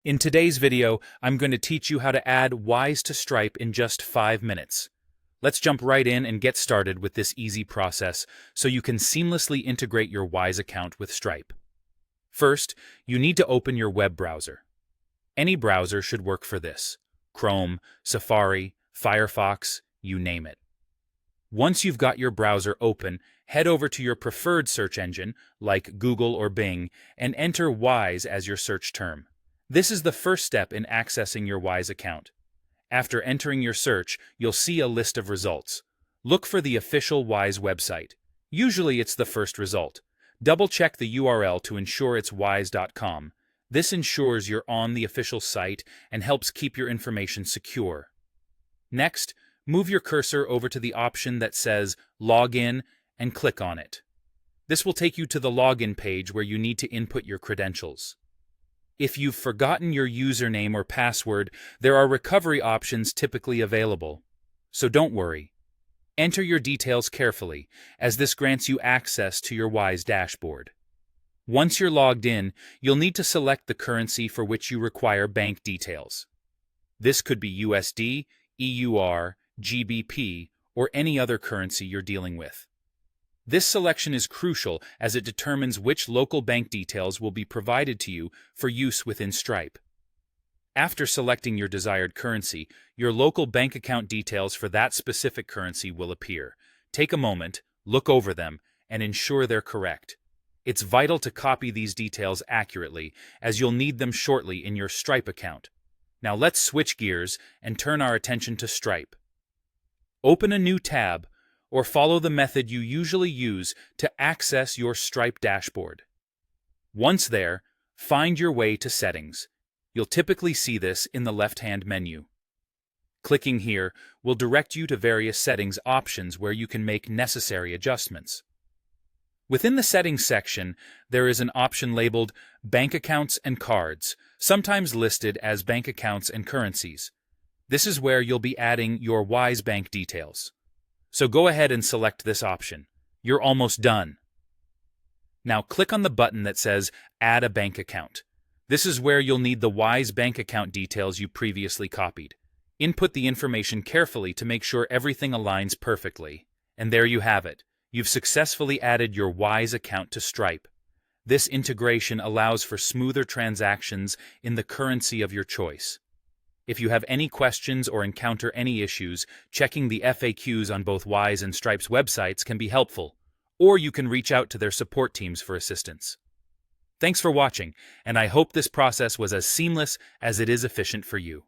In today's video, I'm going to teach you how to add Wise to Stripe in just 5 minutes. Let's jump right in and get started with this easy process so you can seamlessly integrate your Wise account with Stripe. First, you need to open your web browser. Any browser should work for this: Chrome, Safari, Firefox, you name it. Once you've got your browser open, head over to your preferred search engine, like Google or Bing, and enter Wise as your search term. This is the first step in accessing your Wise account. After entering your search, you'll see a list of results. Look for the official Wise website. Usually it's the first result. Double-check the URL to ensure it's wise.com. This ensures you're on the official site and helps keep your information secure. Next, move your cursor over to the option that says Login and click on it. This will take you to the login page where you need to input your credentials. If you've forgotten your username or password, there are recovery options typically available. So don't worry. Enter your details carefully, as this grants you access to your Wise dashboard. Once you're logged in, you'll need to select the currency for which you require bank details. This could be USD, EUR, GBP, or any other currency you're dealing with. This selection is crucial as it determines which local bank details will be provided to you for use within Stripe. After selecting your desired currency, your local bank account details for that specific currency will appear. Take a moment, look over them, and ensure they're correct. It's vital to copy these details accurately, as you'll need them shortly in your Stripe account. Now let's switch gears and turn our attention to Stripe. Open a new tab, or follow the method you usually use to access your Stripe dashboard. Once there, find your way to Settings. You'll typically see this in the left-hand menu. Clicking here will direct you to various settings options where you can make necessary adjustments. Within the Settings section, there is an option labeled Bank Accounts and Cards, sometimes listed as Bank Accounts and Currencies. This is where you'll be adding your Wise bank details. So go ahead and select this option. You're almost done. Now click on the button that says Add a Bank Account. This is where you'll need the Wise bank account details you previously copied. Input the information carefully to make sure everything aligns perfectly. And there you have it. You've successfully added your Wise account to Stripe. This integration allows for smoother transactions in the currency of your choice. If you have any questions or encounter any issues, checking the FAQs on both Wise and Stripe's websites can be helpful, or you can reach out to their support teams for assistance. Thanks for watching, and I hope this process was as seamless as it is efficient for you.